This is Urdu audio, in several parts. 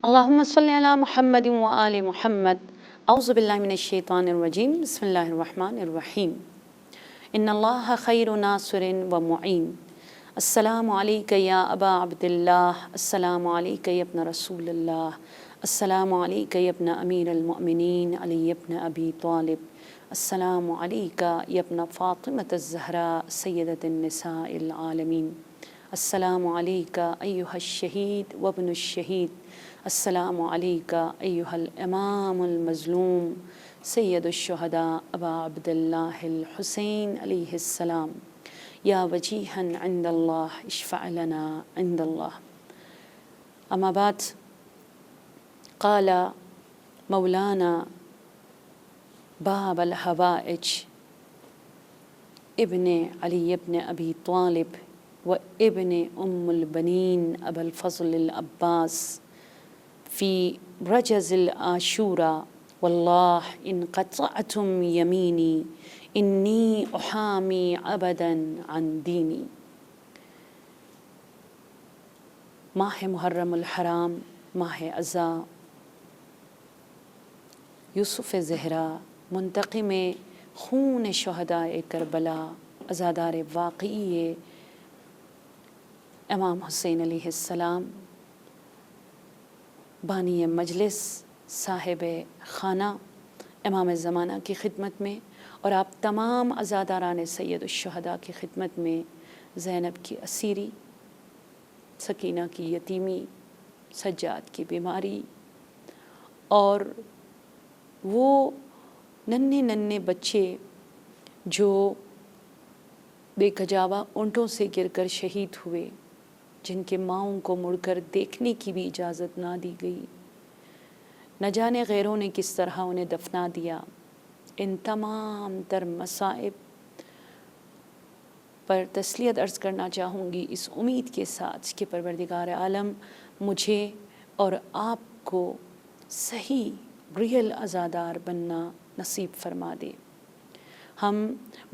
اللهم صل على محمد وآل محمد أعوذ بالله من الشيطان الرجيم بسم الله الرحمن الرحيم إن الله خير ناصر ومعين السلام عليك يا أبا عبد الله السلام عليك يا ابن رسول الله السلام عليك يا ابن أمير المؤمنين علي بن أبي طالب السلام عليك يا ابن فاطمة الزهراء سيدة النساء العالمين السلام عليك أيها الشهيد وابن الشهيد السلام عليك أيها الإمام المظلوم سيد الشهداء أبا عبد الله الحسين عليه السلام يا وجيها عند الله اشفع لنا عند الله. أما بعد، قال مولانا باب الحوائج ابن علي بن أبي طالب وابن أم البنين أبا الفضل العباس في رجز العاشوراء والله إن قطعتم يميني إني أحامي أبدا عن ديني. ماہ محرم الحرام، ماہ عزا، یوسف زہرا منتقم خون شہدائے کربلا، عزادار واقعی امام حسین علیہ السلام، بانی مجلس، صاحب خانہ، امام زمانہ کی خدمت میں اور آپ تمام عزاداران سید الشہداء کی خدمت میں زینب کی اسیری، سکینہ کی یتیمی، سجاد کی بیماری اور وہ ننھے ننھے بچے جو بے کجاوا اونٹوں سے گر کر شہید ہوئے، جن کے ماؤں کو مڑ کر دیکھنے کی بھی اجازت نہ دی گئی، نہ جانے غیروں نے کس طرح انہیں دفنا دیا، ان تمام تر مصائب پر تسلیت عرض کرنا چاہوں گی اس امید کے ساتھ کہ پروردگار عالم مجھے اور آپ کو صحیح ریئل عزادار بننا نصیب فرما دے۔ ہم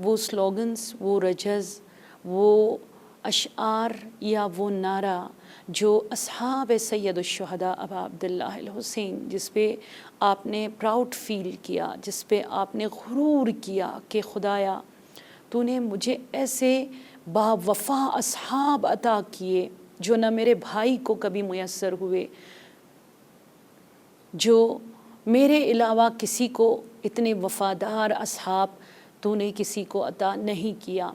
وہ سلوگنز، وہ رجز، وہ اشعار یا وہ نعرہ جو اصحاب سید الشہداء ابا عبداللہ الحسین، جس پہ آپ نے پراؤڈ فیل کیا، جس پہ آپ نے غرور کیا کہ خدایا تو نے مجھے ایسے با وفا اصحاب عطا کیے جو نہ میرے بھائی کو کبھی میسر ہوئے، جو میرے علاوہ کسی کو اتنے وفادار اصحاب تو نے کسی کو عطا نہیں کیا۔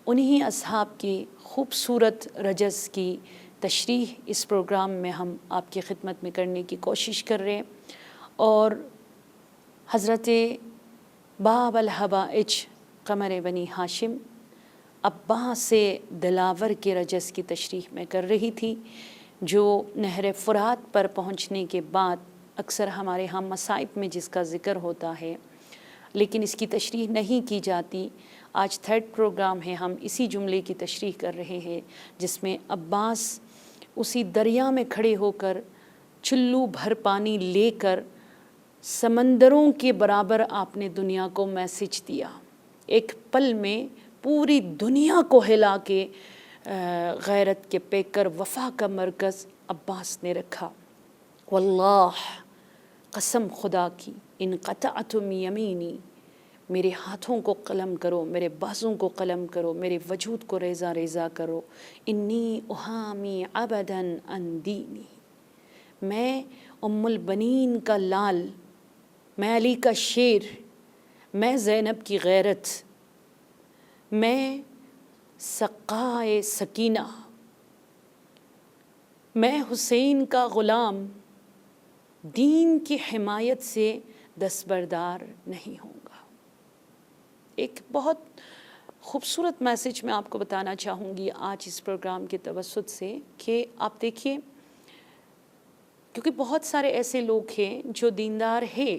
انہی اصحاب کی خوبصورت رجز کی تشریح اس پروگرام میں ہم آپ کی خدمت میں کرنے کی کوشش کر رہے ہیں، اور حضرت باب الحوائج قمر بنی ہاشم عباس دلاور کے رجز کی تشریح میں کر رہی تھی، جو نہر فرات پر پہنچنے کے بعد اکثر ہمارے ہاں مصائب میں جس کا ذکر ہوتا ہے لیکن اس کی تشریح نہیں کی جاتی۔ آج تھرڈ پروگرام ہے، ہم اسی جملے کی تشریح کر رہے ہیں جس میں عباس اسی دریا میں کھڑے ہو کر چلو بھر پانی لے کر سمندروں کے برابر آپ نے دنیا کو میسج دیا، ایک پل میں پوری دنیا کو ہلا کے غیرت کے پیکر، وفا کا مرکز عباس نے رکھا۔ واللہ، قسم خدا کی، ان قطعتم یمینی، میرے ہاتھوں کو قلم کرو، میرے بازوں کو قلم کرو، میرے وجود کو ریزہ ریزہ کرو، انی احامی ابدا عن دینی، میں ام البنین کا لال، میں علی کا شیر، میں زینب کی غیرت، میں سقائے سکینہ، میں حسین کا غلام، دین کی حمایت سے دستبردار نہیں ہوں گا۔ ایک بہت خوبصورت میسج میں آپ کو بتانا چاہوں گی آج اس پروگرام کے توسط سے کہ آپ دیکھیے، کیونکہ بہت سارے ایسے لوگ ہیں جو دیندار ہیں،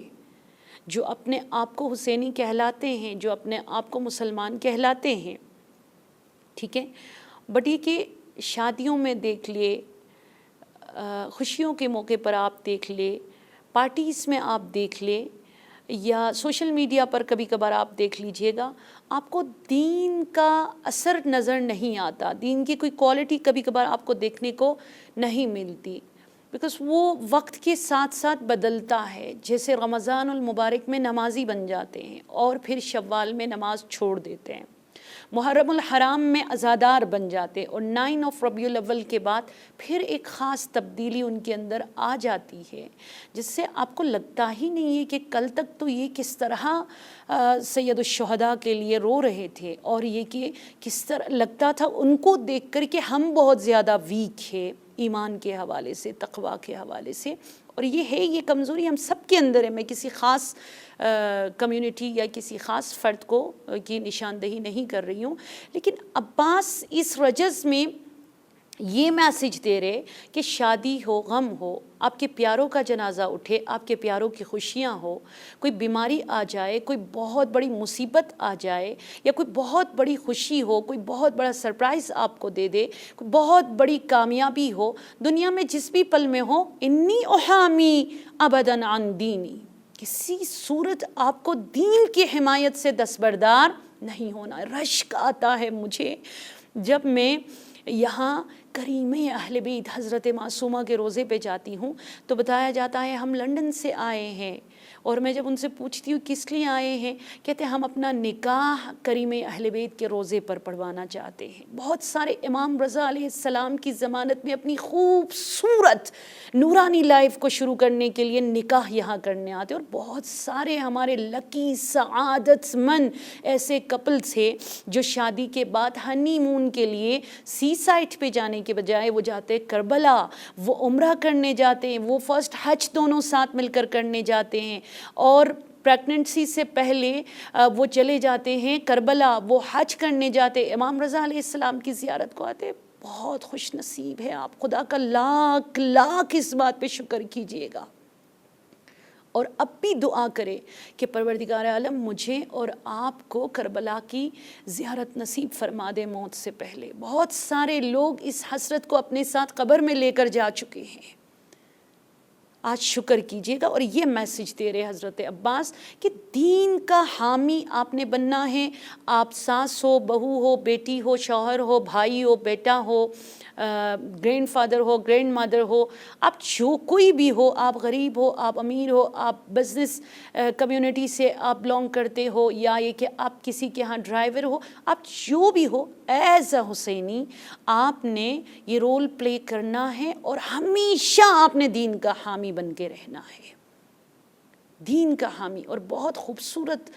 جو اپنے آپ کو حسینی کہلاتے ہیں، جو اپنے آپ کو مسلمان کہلاتے ہیں، ٹھیک ہے، بٹ یہ کہ شادیوں میں دیکھ لیے خوشیوں کے موقع پر آپ دیکھ لیں، پارٹیز میں آپ دیکھ لیں، یا سوشل میڈیا پر کبھی کبھار آپ دیکھ لیجئے گا، آپ کو دین کا اثر نظر نہیں آتا، دین کی کوئی کوالٹی کبھی کبھار آپ کو دیکھنے کو نہیں ملتی، بیکاز وہ وقت کے ساتھ ساتھ بدلتا ہے. جیسے رمضان المبارک میں نمازی بن جاتے ہیں اور پھر شوال میں نماز چھوڑ دیتے ہیں، محرم الحرام میں عزادار بن جاتے، اور 9 آف ربیع الاول کے بعد پھر ایک خاص تبدیلی ان کے اندر آ جاتی ہے، جس سے آپ کو لگتا ہی نہیں ہے کہ کل تک تو یہ کس طرح سید الشہداء کے لیے رو رہے تھے، اور یہ کہ کس طرح لگتا تھا ان کو دیکھ کر کہ ہم بہت زیادہ ویک ہے ایمان کے حوالے سے، تقویٰ کے حوالے سے. اور یہ ہے، یہ کمزوری ہم سب کے اندر ہے. میں کسی خاص کمیونٹی یا کسی خاص فرد کو کی نشاندہی نہیں کر رہی ہوں، لیکن عباس اس رجز میں یہ میسج دے رہے کہ شادی ہو، غم ہو، آپ کے پیاروں کا جنازہ اٹھے، آپ کے پیاروں کی خوشیاں ہو، کوئی بیماری آ جائے، کوئی بہت بڑی مصیبت آ جائے، یا کوئی بہت بڑی خوشی ہو، کوئی بہت بڑا سرپرائز آپ کو دے دے، کوئی بہت بڑی کامیابی ہو، دنیا میں جس بھی پل میں ہو، انی احامی ابداً عن دینی، کسی صورت آپ کو دین کی حمایت سے دستبردار نہیں ہونا. رشک آتا ہے مجھے جب میں یہاں کریم اہل بیت حضرت معصومہ کے روزے پہ جاتی ہوں تو بتایا جاتا ہے ہم لنڈن سے آئے ہیں، اور میں جب ان سے پوچھتی ہوں کس لیے آئے ہیں، کہتے ہیں ہم اپنا نکاح کریم اہل بیت کے روزے پر پڑھوانا چاہتے ہیں. بہت سارے امام رضا علیہ السلام کی ضمانت میں اپنی خوبصورت نورانی لائف کو شروع کرنے کے لیے نکاح یہاں کرنے آتے، اور بہت سارے ہمارے لکی سعادت مند ایسے کپلز ہیں جو شادی کے بعد ہنی مون کے لیے سی سائٹ پہ جانے کے بجائے وہ جاتے ہیں کربلا، وہ عمرہ کرنے جاتے ہیں، وہ فرسٹ حج دونوں ساتھ مل کر کرنے جاتے ہیں، اور پریگننسی سے پہلے وہ چلے جاتے ہیں کربلا، وہ حج کرنے جاتے، امام رضا علیہ السلام کی زیارت کو آتے. بہت خوش نصیب ہے آپ، خدا کا لاکھ لاکھ اس بات پہ شکر کیجئے گا، اور اب بھی دعا کرے کہ پروردگار عالم مجھے اور آپ کو کربلا کی زیارت نصیب فرما دے موت سے پہلے. بہت سارے لوگ اس حسرت کو اپنے ساتھ قبر میں لے کر جا چکے ہیں. آج شکر کیجئے گا، اور یہ میسج دے رہے حضرت عباس کہ دین کا حامی آپ نے بننا ہے. آپ ساس ہو، بہو ہو، بیٹی ہو، شوہر ہو، بھائی ہو، بیٹا ہو، گرینڈ فادر ہو، گرینڈ مدر ہو، آپ جو کوئی بھی ہو، آپ غریب ہو، آپ امیر ہو، آپ بزنس کمیونٹی سے آپ بلانگ کرتے ہو، یا یہ کہ آپ کسی کے ہاں ڈرائیور ہو، آپ جو بھی ہو، ایز اے حسینی آپ نے یہ رول پلے کرنا ہے، اور ہمیشہ آپ نے دین کا حامی بن کے رہنا ہے، دین کا حامی. اور بہت خوبصورت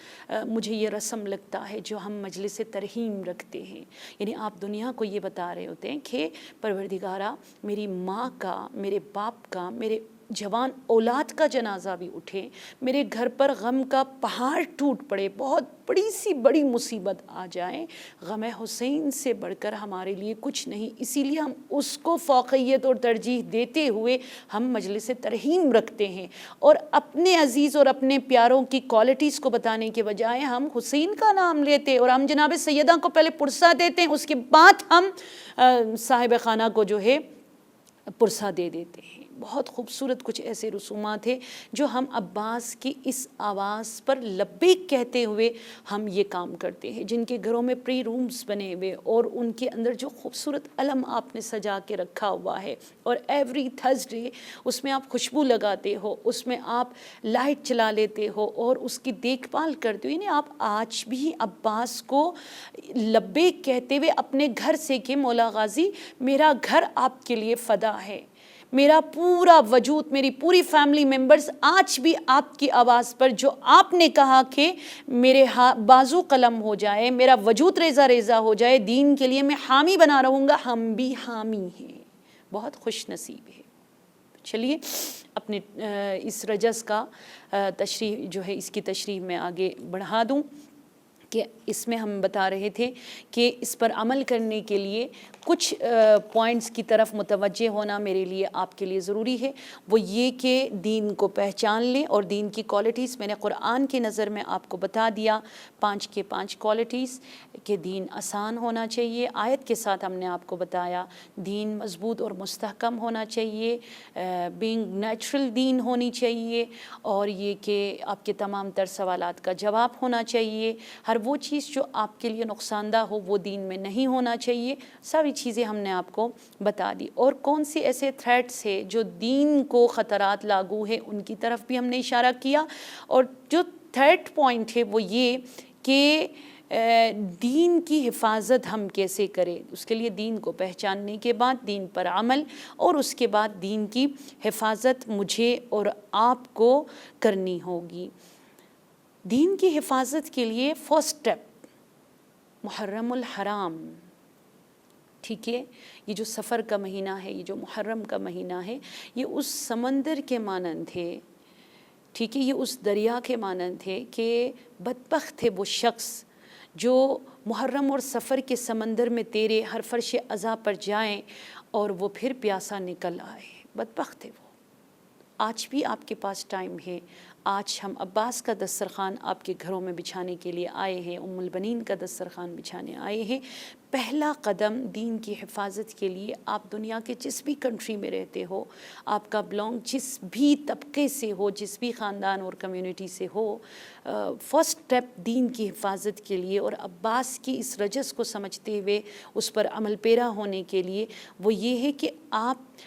مجھے یہ رسم لگتا ہے جو ہم مجلس ترحیم رکھتے ہیں، یعنی آپ دنیا کو یہ بتا رہے ہوتے ہیں کہ پروردگارہ میری ماں کا، میرے باپ کا، میرے جوان اولاد کا جنازہ بھی اٹھے، میرے گھر پر غم کا پہاڑ ٹوٹ پڑے، بہت بڑی سی بڑی مصیبت آ جائے، غم حسین سے بڑھ کر ہمارے لیے کچھ نہیں. اسی لیے ہم اس کو فوقیت اور ترجیح دیتے ہوئے ہم مجلس ترحیم رکھتے ہیں، اور اپنے عزیز اور اپنے پیاروں کی کوالٹیز کو بتانے کے بجائے ہم حسین کا نام لیتے، اور ہم جناب سیدہ کو پہلے پرسہ دیتے ہیں، اس کے بعد ہم صاحب خانہ کو جو ہے پرسہ دے دیتے ہیں. بہت خوبصورت کچھ ایسے رسومات ہیں جو ہم عباس کی اس آواز پر لبیک کہتے ہوئے ہم یہ کام کرتے ہیں. جن کے گھروں میں پری رومز بنے ہوئے، اور ان کے اندر جو خوبصورت علم آپ نے سجا کے رکھا ہوا ہے، اور ایوری تھرسڈے اس میں آپ خوشبو لگاتے ہو، اس میں آپ لائٹ چلا لیتے ہو، اور اس کی دیکھ بھال کرتے ہو، یعنی آپ آج بھی عباس کو لبیک کہتے ہوئے اپنے گھر سے کہ مولا غازی میرا گھر آپ کے لیے فدا ہے، میرا پورا وجود، میری پوری فیملی ممبرز آج بھی آپ کی آواز پر، جو آپ نے کہا کہ میرے بازو قلم ہو جائے، میرا وجود ریزہ ریزہ ہو جائے، دین کے لیے میں حامی بنا رہوں گا، ہم بھی حامی ہیں. بہت خوش نصیب ہے. چلیے اپنے اس رجز کا تشریح جو ہے، اس کی تشریح میں آگے بڑھا دوں کہ اس میں ہم بتا رہے تھے کہ اس پر عمل کرنے کے لیے کچھ پوائنٹس کی طرف متوجہ ہونا میرے لیے آپ کے لیے ضروری ہے. وہ یہ کہ دین کو پہچان لیں اور دین کی کوالٹیز میں نے قرآن کی نظر میں آپ کو بتا دیا 5 کے 5 کوالٹیز کہ دین آسان ہونا چاہیے. آیت کے ساتھ ہم نے آپ کو بتایا دین مضبوط اور مستحکم ہونا چاہیے، بینگ نیچرل دین ہونی چاہیے، اور یہ کہ آپ کے تمام تر سوالات کا جواب ہونا چاہیے. ہر وہ چیز جو آپ کے لیے نقصان دہ ہو وہ دین میں نہیں ہونا چاہیے. ساری چیزیں ہم نے آپ کو بتا دی. اور کون سے ایسے تھریٹس ہیں جو دین کو خطرات لاگو ہے ان کی طرف بھی ہم نے اشارہ کیا. اور جو تھرڈ پوائنٹ ہے وہ یہ کہ دین کی حفاظت ہم کیسے کریں. اس کے لیے دین کو پہچاننے کے بعد دین پر عمل، اور اس کے بعد دین کی حفاظت مجھے اور آپ کو کرنی ہوگی. دین کی حفاظت کے لیے فرسٹ اسٹیپ محرم الحرام. ٹھیک ہے، یہ جو سفر کا مہینہ ہے، یہ جو محرم کا مہینہ ہے، یہ اس سمندر کے مانند ہے. ٹھیک ہے، یہ اس دریا کے مانند ہے کہ بدبخت ہے وہ شخص جو محرم اور سفر کے سمندر میں تیرے ہر فرش عزا پر جائیں اور وہ پھر پیاسا نکل آئے. بدبخت ہے وہ. آج بھی آپ کے پاس ٹائم ہے. آج ہم عباس کا دسترخوان آپ کے گھروں میں بچھانے کے لیے آئے ہیں، ام البنین کا دسترخوان بچھانے آئے ہیں. پہلا قدم دین کی حفاظت کے لیے آپ دنیا کے جس بھی کنٹری میں رہتے ہو، آپ کا بلانگ جس بھی طبقے سے ہو، جس بھی خاندان اور کمیونٹی سے ہو، فرسٹ اسٹیپ دین کی حفاظت کے لیے اور عباس کی اس رجس کو سمجھتے ہوئے اس پر عمل پیرا ہونے کے لیے وہ یہ ہے کہ آپ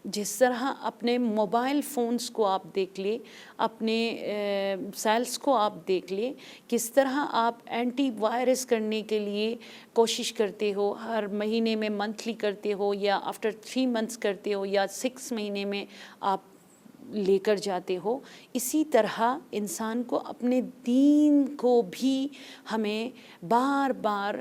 جس طرح اپنے موبائل فونز کو آپ دیکھ لیں، اپنے سیلز کو آپ دیکھ لیں، کس طرح آپ اینٹی وائرس کرنے کے لیے کوشش کرتے ہو، ہر مہینے میں منتھلی کرتے ہو یا آفٹر 3 منتھس کرتے ہو یا 6 مہینے میں آپ لے کر جاتے ہو. اسی طرح انسان کو اپنے دین کو بھی ہمیں بار بار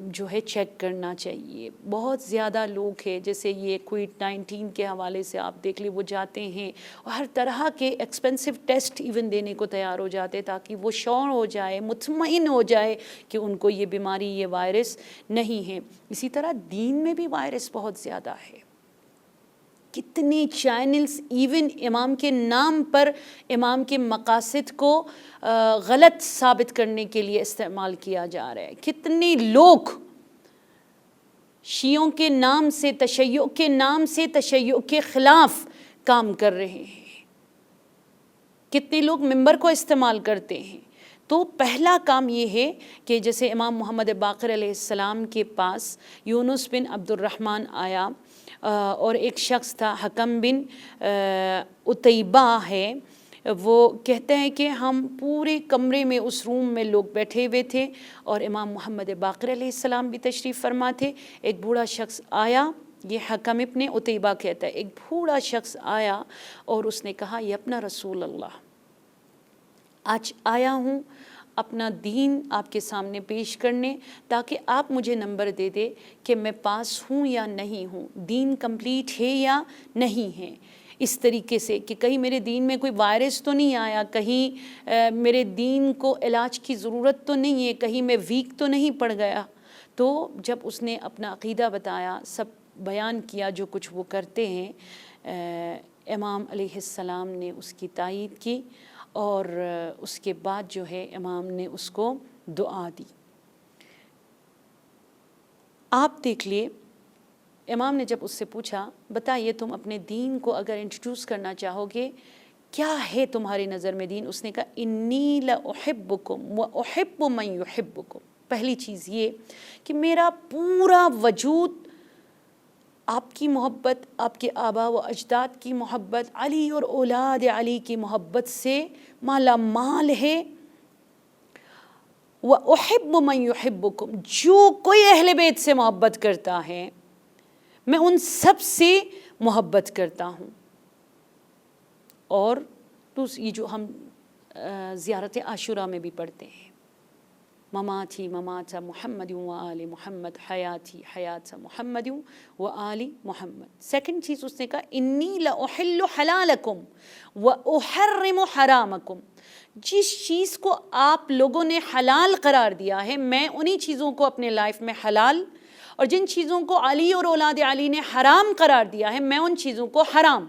جو ہے چیک کرنا چاہیے. بہت زیادہ لوگ ہیں جیسے یہ کووڈ-19 کے حوالے سے آپ دیکھ لیں، وہ جاتے ہیں اور ہر طرح کے ایکسپینسو ٹیسٹ ایون دینے کو تیار ہو جاتے تاکہ وہ شور ہو جائے، مطمئن ہو جائے کہ ان کو یہ بیماری، یہ وائرس نہیں ہے. اسی طرح دین میں بھی وائرس بہت زیادہ ہے. کتنے چینلز ایون امام کے نام پر امام کے مقاصد کو غلط ثابت کرنے کے لیے استعمال کیا جا رہا ہے. کتنے لوگ شیعوں کے نام سے، تشیع کے نام سے تشیع کے خلاف کام کر رہے ہیں. کتنے لوگ منبر کو استعمال کرتے ہیں. تو پہلا کام یہ ہے کہ جیسے امام محمد باقر علیہ السلام کے پاس یونس بن عبد الرحمن آیا اور ایک شخص تھا حکم بن عتیبہ ہے، وہ کہتے ہیں کہ ہم پورے کمرے میں اس روم میں لوگ بیٹھے ہوئے تھے اور امام محمد باقر علیہ السلام بھی تشریف فرما تھے. ایک بوڑھا شخص آیا، یہ حکم ابن عتیبہ کہتا ہے، ایک بوڑھا شخص آیا اور اس نے کہا یہ اپنا رسول اللہ، آج آیا ہوں اپنا دین آپ کے سامنے پیش کرنے تاکہ آپ مجھے نمبر دے دے کہ میں پاس ہوں یا نہیں ہوں، دین کمپلیٹ ہے یا نہیں ہے. اس طریقے سے کہ کہیں میرے دین میں کوئی وائرس تو نہیں آیا، کہیں میرے دین کو علاج کی ضرورت تو نہیں ہے، کہیں میں ویک تو نہیں پڑ گیا. تو جب اس نے اپنا عقیدہ بتایا، سب بیان کیا جو کچھ وہ کرتے ہیں، امام علیہ السلام نے اس کی تائید کی اور اس کے بعد جو ہے امام نے اس کو دعا دی. آپ دیکھ لیے امام نے جب اس سے پوچھا بتائیے تم اپنے دین کو اگر انٹروڈیوس کرنا چاہو گے کیا ہے تمہاری نظر میں دین؟ اس نے کہا انی لأحبکم وأحب من یحبکم. پہلی چیز یہ کہ میرا پورا وجود آپ کی محبت، آپ کے آبا و اجداد کی محبت، علی اور اولاد علی کی محبت سے مالا مال ہے. وَأُحِبُّ مَن يُحِبُّكُمْ، جو کوئی اہل بیت سے محبت کرتا ہے میں ان سب سے محبت کرتا ہوں. اور یہ جو ہم زیارت عاشوراء میں بھی پڑھتے ہیں مماتی ممات محمد و آل محمد، حیاتی حیات محمد و آل محمد۔ سیکنڈ چیز اس نے کہا انی لاحل حلالکم و احرم حرامکم، جس چیز کو آپ لوگوں نے حلال قرار دیا ہے میں انہی چیزوں کو اپنے لائف میں حلال، اور جن چیزوں کو علی اور اولاد علی نے حرام قرار دیا ہے میں ان چیزوں کو حرام۔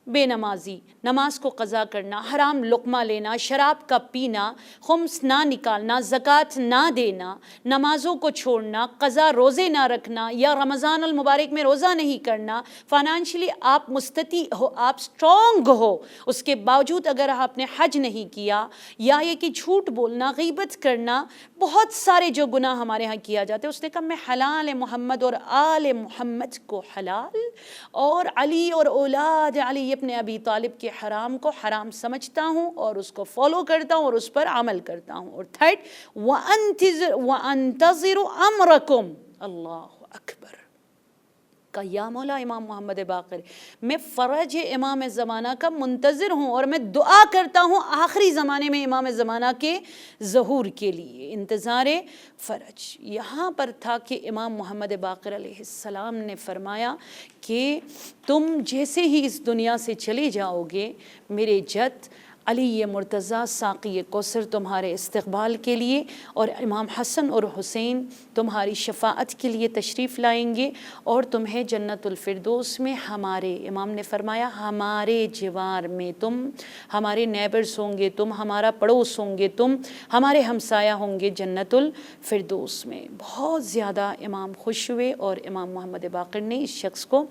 بے نمازی، نماز کو قضا کرنا، حرام لقمہ لینا، شراب کا پینا، خمس نہ نکالنا، زکوٰۃ نہ دینا، نمازوں کو چھوڑنا، قضا روزے نہ رکھنا یا رمضان المبارک میں روزہ نہیں کرنا، فائنانشلی آپ مستطیع ہو، آپ سٹرونگ ہو، اس کے باوجود اگر آپ نے حج نہیں کیا، یا یہ کہ جھوٹ بولنا، غیبت کرنا، بہت سارے جو گناہ ہمارے ہاں کیا جاتے ہیں، اس نے کہا میں حلال محمد اور آل محمد کو حلال اور علی اور اولاد علی اپنے ابی طالب کے حرام کو حرام سمجھتا ہوں اور اس کو فالو کرتا ہوں اور اس پر عمل کرتا ہوں۔ اور تھرڈ وَأَنْتَظِرُ أَمْرَكُمْ، اللہ اکبر، کہ یا مولا امام محمد باقر میں فرج امام زمانہ کا منتظر ہوں اور میں دعا کرتا ہوں آخری زمانے میں امام زمانہ کے ظہور کے لیے، انتظار فرج۔ یہاں پر تھا کہ امام محمد باقر علیہ السلام نے فرمایا کہ تم جیسے ہی اس دنیا سے چلے جاؤ گے میرے جد علی مرتضیٰ ساقی کوثر تمہارے استقبال کے لیے اور امام حسن اور حسین تمہاری شفاعت کے لیے تشریف لائیں گے اور تمہیں جنت الفردوس میں ہمارے، امام نے فرمایا ہمارے جوار میں تم، ہمارے نیبرز ہوں گے تم، ہمارا پڑوس ہوں گے تم، ہمارے ہمسایہ ہوں گے جنت الفردوس میں۔ بہت زیادہ امام خوش ہوئے اور امام محمد باقر نے اس شخص کو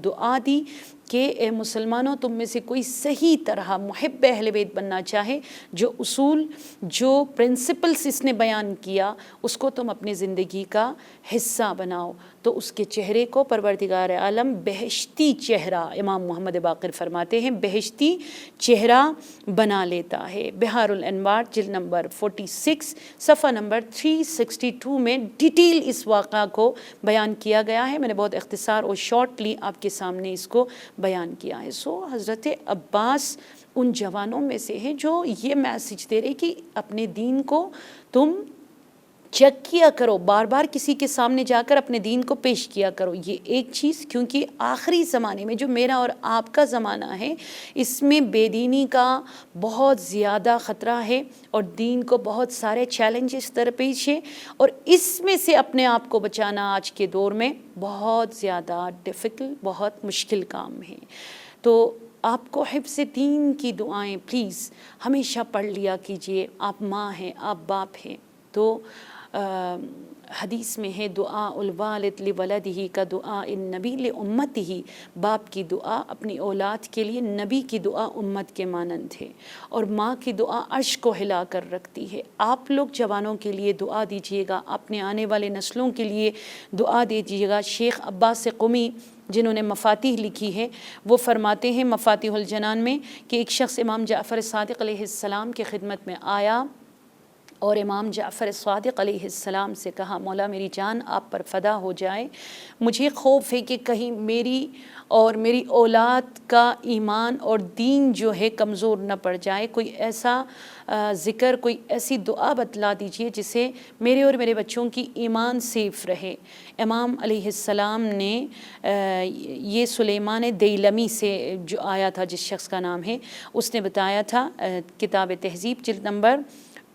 دعا دی کہ اے مسلمانوں تم میں سے کوئی صحیح طرح محب اہل بیت بننا چاہے، جو اصول جو پرنسپلز اس نے بیان کیا اس کو تم اپنی زندگی کا حصہ بناؤ، تو اس کے چہرے کو پروردگار عالم بہشتی چہرہ، امام محمد باقر فرماتے ہیں بہشتی چہرہ بنا لیتا ہے۔ بہار الانوار جلد نمبر 46 صفحہ نمبر 362 میں ڈیٹیل اس واقعہ کو بیان کیا گیا ہے، میں نے بہت اختصار اور شارٹلی آپ کے سامنے اس کو بیان کیا ہے۔ حضرت عباس ان جوانوں میں سے ہیں جو یہ میسج دے رہے کہ اپنے دین کو تم چیک کیا کرو، بار بار کسی کے سامنے جا کر اپنے دین کو پیش کیا کرو۔ یہ ایک چیز، کیونکہ آخری زمانے میں جو میرا اور آپ کا زمانہ ہے اس میں بے دینی کا بہت زیادہ خطرہ ہے اور دین کو بہت سارے چیلنجز درپیش ہے، اور اس میں سے اپنے آپ کو بچانا آج کے دور میں بہت زیادہ ڈیفیکلٹ، بہت مشکل کام ہے۔ تو آپ کو حفظ دین کی دعائیں پلیز ہمیشہ پڑھ لیا کیجئے۔ آپ ماں ہیں، آپ باپ ہیں، تو حدیث میں ہے دعا الوالد لولدہ کا دعا النبی لامتہ، باپ کی دعا اپنی اولاد کے لیے نبی کی دعا امت کے مانند ہے، اور ماں کی دعا عرش کو ہلا کر رکھتی ہے۔ آپ لوگ جوانوں کے لیے دعا دیجیے گا، اپنے آنے والے نسلوں کے لیے دعا دیجیے گا۔ شیخ عباس قمی جنہوں نے مفاتیح لکھی ہے وہ فرماتے ہیں مفاتیح الجنان میں کہ ایک شخص امام جعفر صادق علیہ السلام کی خدمت میں آیا اور امام جعفر صادق علیہ السلام سے کہا مولا میری جان آپ پر فدا ہو جائے، مجھے خوف ہے کہ کہیں میری اور میری اولاد کا ایمان اور دین جو ہے کمزور نہ پڑ جائے، کوئی ایسا ذکر، کوئی ایسی دعا بتلا دیجئے جسے میرے اور میرے بچوں کی ایمان سیف رہے۔ امام علیہ السلام نے یہ سلیمان دیلمی سے جو آیا تھا، جس شخص کا نام ہے، اس نے بتایا تھا، کتاب تہذیب جلد نمبر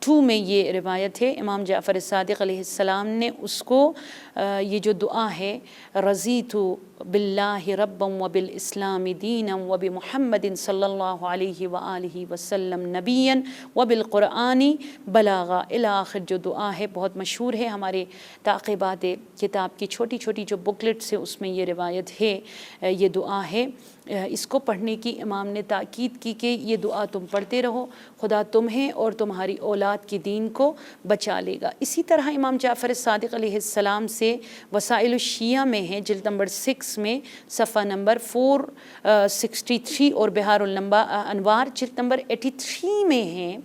2 میں یہ روایت ہے، امام جعفر صادق علیہ السلام نے اس کو یہ جو دعا ہے رضیت باللہ ربا وبالاسلام دینا وبمحمد صلی اللہ علیہ وآلہ وسلم نبیا وبالقرآن بلاغا الی آخر جو دعا ہے، بہت مشہور ہے، ہمارے تعقیبات کتاب کی چھوٹی چھوٹی جو بکلٹس ہیں اس میں یہ روایت ہے، یہ دعا ہے۔ اس کو پڑھنے کی امام نے تاکید کی کہ یہ دعا تم پڑھتے رہو، خدا تمہیں اور تمہاری اولاد کی دین کو بچا لے گا۔ اسی طرح امام جعفر صادق علیہ السلام سے وسائل الشیعہ میں ہے، جلد نمبر 6 میں صفحہ نمبر 463، اور بہار الانوار جلد نمبر 83 میں ہے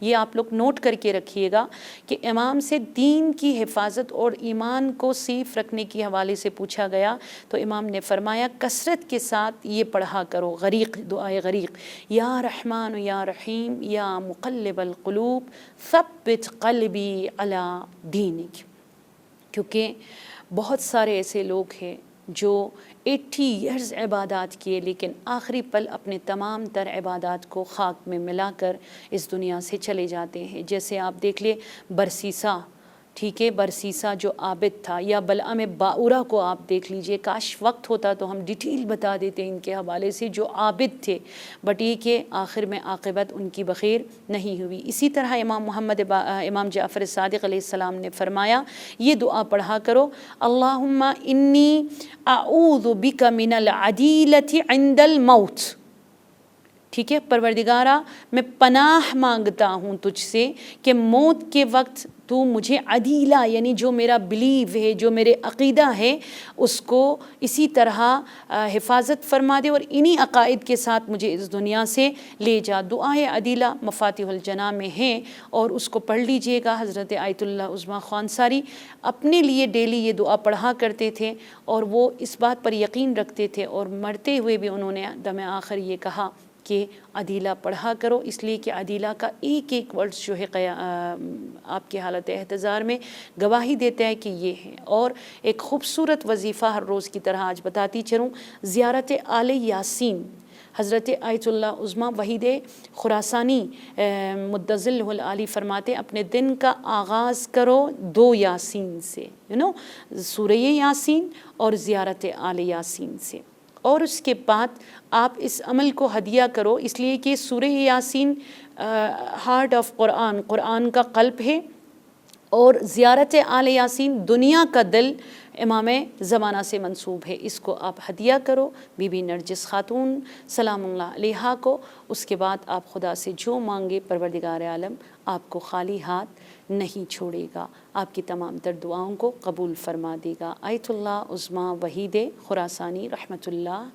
یہ آپ لوگ نوٹ کر کے رکھیے گا کہ امام سے دین کی حفاظت اور ایمان کو سیف رکھنے کے حوالے سے پوچھا گیا تو امام نے فرمایا کثرت کے ساتھ یہ پڑھا کرو غریق، دعائے غریق، یا رحمان یا رحیم یا مقلب القلوب ثبت قلبی علی دینک. کیونکہ بہت سارے ایسے لوگ ہیں جو 80 ایئرز عبادات کیے لیکن آخری پل اپنے تمام تر عبادات کو خاک میں ملا کر اس دنیا سے چلے جاتے ہیں. جیسے آپ دیکھ لیں برسیسا، ٹھیک ہے، برسیسا جو عابد تھا، یا بلعم باورہ کو آپ دیکھ لیجئے. کاش وقت ہوتا تو ہم ڈیٹیل بتا دیتے ان کے حوالے سے، جو عابد تھے، بٹ یہ کہ آخر میں عاقبت ان کی بخیر نہیں ہوئی. اسی طرح امام جعفر صادق علیہ السلام نے فرمایا یہ دعا پڑھا کرو، اللہم انی اعوذ بک من العدیلۃ عند الموت. ٹھیک ہے، پروردگارہ میں پناہ مانگتا ہوں تجھ سے کہ موت کے وقت تو مجھے عدیلہ یعنی جو میرا بلیو ہے، جو میرے عقیدہ ہے، اس کو اسی طرح حفاظت فرما دے اور انہی عقائد کے ساتھ مجھے اس دنیا سے لے جا. دعائے عدیلہ مفاتیح الجناح میں ہیں اور اس کو پڑھ لیجئے گا. حضرت آیت اللہ عظمیٰ خوانصاری اپنے لیے ڈیلی یہ دعا پڑھا کرتے تھے اور وہ اس بات پر یقین رکھتے تھے اور مرتے ہوئے بھی انہوں نے دم آخر یہ کہا کہ عدیلہ پڑھا کرو، اس لیے کہ عدیلہ کا ایک ایک ورڈ جو ہے آپ کی حالت احتضار میں گواہی دیتا ہے کہ یہ ہے. اور ایک خوبصورت وظیفہ ہر روز کی طرح آج بتاتی چلوں، زیارت آل یاسین. حضرت آیت اللہ عظمیٰ وحید خراسانی مدظلہ العالی فرماتے اپنے دن کا آغاز کرو 2 یاسین سے، سورہ یاسین اور زیارت آل یاسین سے. اور اس کے بعد آپ اس عمل کو ہدیہ کرو، اس لیے کہ سورہ یاسین ہارٹ آف قرآن، قرآن کا قلب ہے، اور زیارت آل یاسین دنیا کا دل امام زمانہ سے منسوب ہے. اس کو آپ ہدیہ کرو بی بی نرجس خاتون سلام اللہ علیہا کو. اس کے بعد آپ خدا سے جو مانگے پروردگار عالم آپ کو خالی ہاتھ نہیں چھوڑے گا، آپ کی تمام تر دعاؤں کو قبول فرما دے گا. آیت اللہ عظمیٰ وحید خراسانی رحمۃ اللہ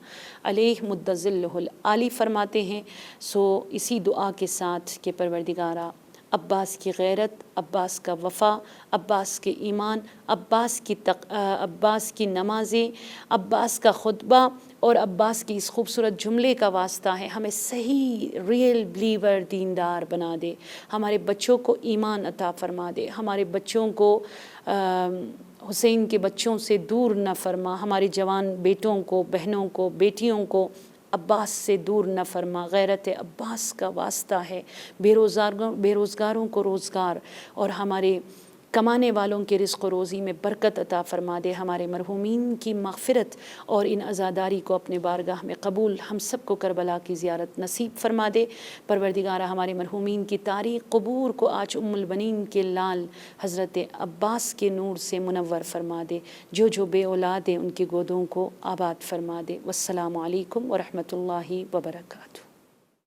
علیہ مدظلہ العالی فرماتے ہیں اسی دعا کے ساتھ کہ پروردگارہ عباس کی غیرت، عباس کا وفا، عباس کے ایمان، عباس کی نمازیں، عباس کا خطبہ اور عباس کی اس خوبصورت جملے کا واسطہ ہے ہمیں صحیح ریئل بلیور دیندار بنا دے، ہمارے بچوں کو ایمان عطا فرما دے، ہمارے بچوں کو حسین کے بچوں سے دور نہ فرما، ہمارے جوان بیٹوں کو، بہنوں کو، بیٹیوں کو عباس سے دور نہ فرما. غیرت عباس کا واسطہ ہے، بے روزگاروں کو روزگار اور ہمارے کمانے والوں کے رزق و روزی میں برکت عطا فرما دے. ہمارے مرحومین کی مغفرت اور ان عزاداری کو اپنے بارگاہ میں قبول ہم سب کو کربلا کی زیارت نصیب فرما دے. پروردگارہ ہمارے مرحومین کی تاریخ قبور کو آج ام البنین کے لال حضرت عباس کے نور سے منور فرما دے. جو بے اولاد ہیں ان کی گودوں کو آباد فرما دے. والسلام علیکم ورحمۃ اللہ وبرکاتہ.